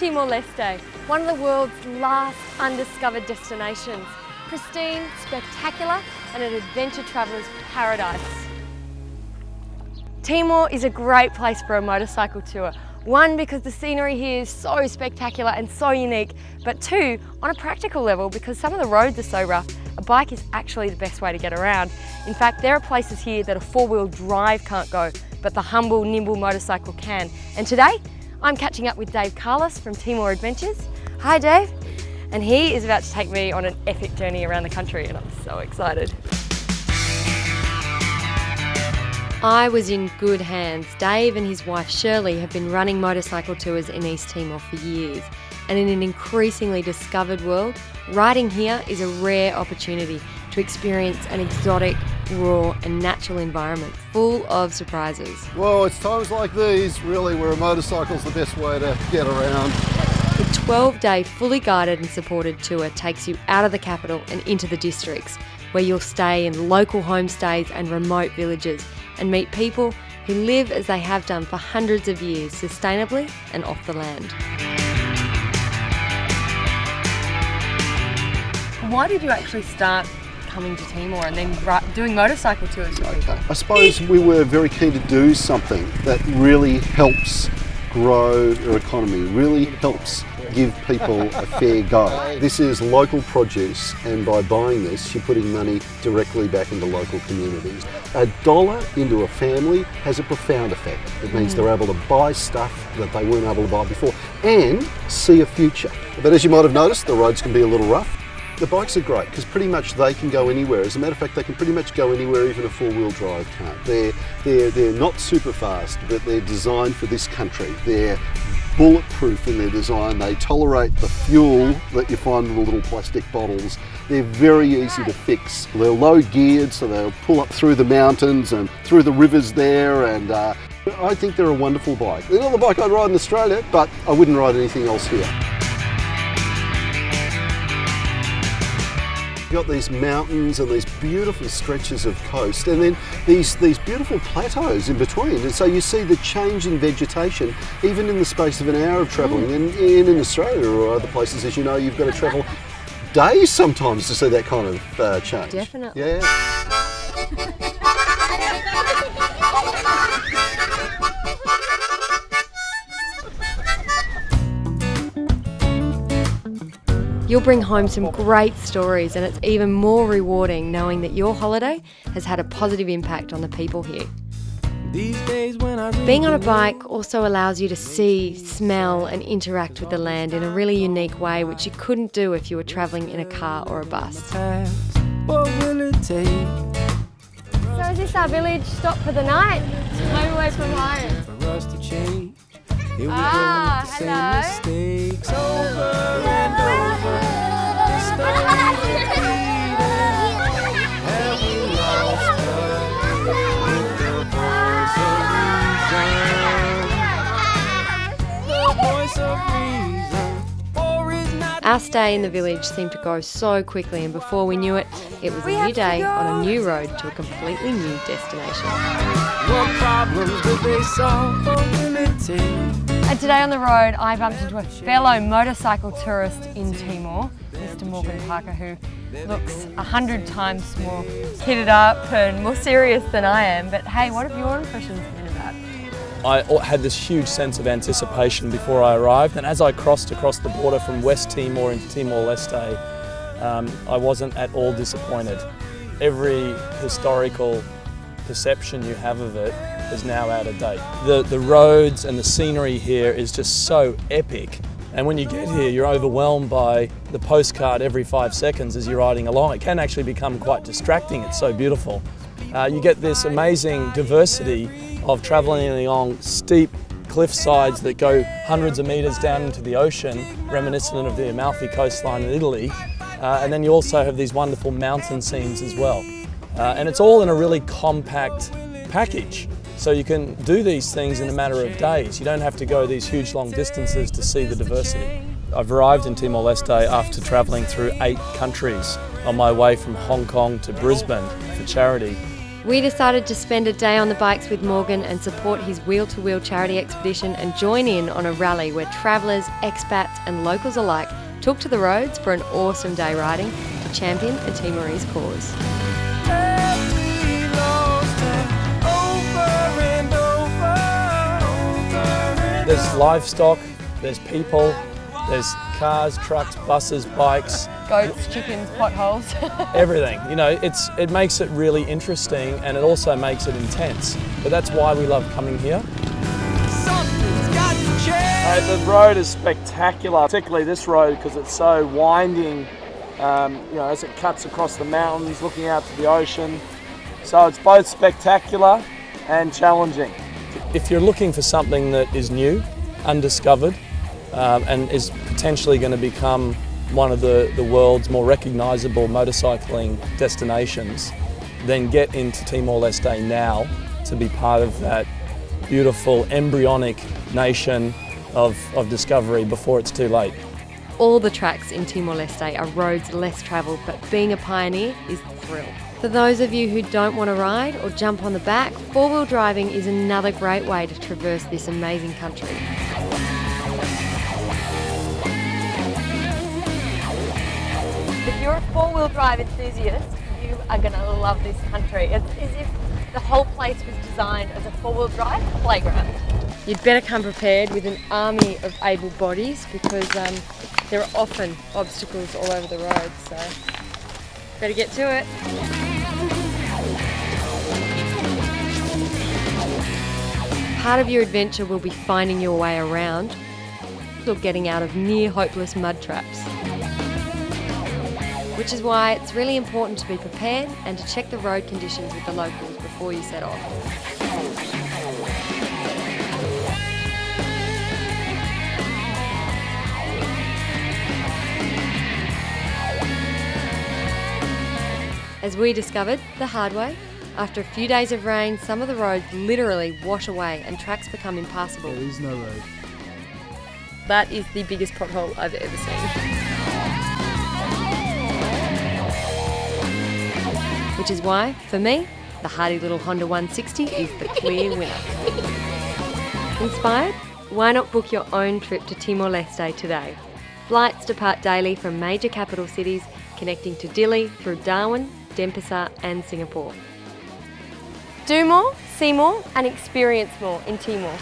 Timor Leste, one of the world's last undiscovered destinations. Pristine, spectacular, and an adventure traveller's paradise. Timor is a great place for a motorcycle tour. One, because the scenery here is so spectacular and so unique, but two, on a practical level, because some of the roads are so rough, a bike is actually the best way to get around. In fact, there are places here that a four-wheel drive can't go, but the humble, nimble motorcycle can. And today, I'm catching up with Dave Carlos from Timor Adventures. Hi Dave, and he is about to take me on an epic journey around the country, and I'm so excited. I was in good hands. Dave and his wife Shirley have been running motorcycle tours in East Timor for years. And in an increasingly discovered world, riding here is a rare opportunity to experience an exotic, raw and natural environment full of surprises. Well, it's times like these, really, where a motorcycle's the best way to get around. The 12-day fully guided and supported tour takes you out of the capital and into the districts, where you'll stay in local homestays and remote villages and meet people who live as they have done for hundreds of years, sustainably and off the land. Why did you actually start coming to Timor and then doing motorcycle tours with people? I suppose we were very keen to do something that really helps grow our economy, really helps give people a fair go. This is local produce, and by buying this you're putting money directly back into local communities. $1 into a family has a profound effect. It means they're able to buy stuff that they weren't able to buy before and see a future. But as you might have noticed, the roads can be a little rough. The bikes are great because pretty much they can go anywhere. As a matter of fact, they can pretty much go anywhere even a four-wheel drive can't. They're not super fast, but they're designed for this country. They're bulletproof in their design. They tolerate the fuel that you find in the little plastic bottles. They're very easy to fix. They're low geared, so they'll pull up through the mountains and through the rivers there, and I think they're a wonderful bike. They're not the bike I'd ride in Australia, but I wouldn't ride anything else here. You've got these mountains and these beautiful stretches of coast, and then these beautiful plateaus in between, and so you see the change in vegetation even in the space of an hour of travelling. And in Australia or other places, as you know, you've got to travel days sometimes to see that kind of change. Definitely. Yeah. You'll bring home some great stories, and it's even more rewarding knowing that your holiday has had a positive impact on the people here. Being on a bike also allows you to see, smell and interact with the land in a really unique way, which you couldn't do if you were travelling in a car or a bus. So is this our village stop for the night? Home away from home. Ah, hello. Our stay in the village seemed to go so quickly, and before we knew it, it was a new day on a new road to a completely new destination. What problems did they solve? And today on the road, I bumped into a fellow motorcycle tourist in Timor, Mr. Morgan Parker, who looks 100 times more kitted up and more serious than I am. But hey, what have your impressions been about? I had this huge sense of anticipation before I arrived, and as I crossed across the border from West Timor into Timor Leste, I wasn't at all disappointed. Every historical perception you have of it is now out of date. The roads and the scenery here is just so epic, and when you get here you're overwhelmed by the postcard every 5 seconds as you're riding along. It can actually become quite distracting, it's so beautiful. You get this amazing diversity of travelling along steep cliff sides that go hundreds of metres down into the ocean, reminiscent of the Amalfi coastline in Italy, and then you also have these wonderful mountain scenes as well. And it's all in a really compact package. So you can do these things in a matter of days. You don't have to go these huge long distances to see the diversity. I've arrived in Timor Leste after travelling through 8 countries on my way from Hong Kong to Brisbane for charity. We decided to spend a day on the bikes with Morgan and support his wheel-to-wheel charity expedition and join in on a rally where travellers, expats and locals alike took to the roads for an awesome day riding to champion a Timorese cause. There's livestock, there's people, there's cars, trucks, buses, bikes. Goats, chickens, potholes. Everything. You know, it makes it really interesting and it also makes it intense. But that's why we love coming here. The road is spectacular, particularly this road because it's so winding, you know, as it cuts across the mountains, looking out to the ocean. So it's both spectacular and challenging. If you're looking for something that is new, undiscovered, and is potentially going to become one of the world's more recognisable motorcycling destinations, then get into Timor Leste now to be part of that beautiful embryonic nation of discovery before it's too late. All the tracks in Timor Leste are roads less travelled, but being a pioneer is the thrill. For those of you who don't want to ride or jump on the back, four-wheel driving is another great way to traverse this amazing country. If you're a four-wheel drive enthusiast, you are going to love this country. It's as if the whole place was designed as a four-wheel drive playground. You'd better come prepared with an army of able bodies because there are often obstacles all over the road, so better get to it. Part of your adventure will be finding your way around or getting out of near hopeless mud traps. Which is why it's really important to be prepared and to check the road conditions with the locals before you set off. As we discovered the hard way, after a few days of rain, some of the roads literally wash away and tracks become impassable. There is no road. That is the biggest pothole I've ever seen. Which is why, for me, the hardy little Honda 160 is the clear winner. Inspired? Why not book your own trip to Timor Leste today? Flights depart daily from major capital cities, connecting to Dili through Darwin, Denpasar and Singapore. Do more, see more and experience more in Timor.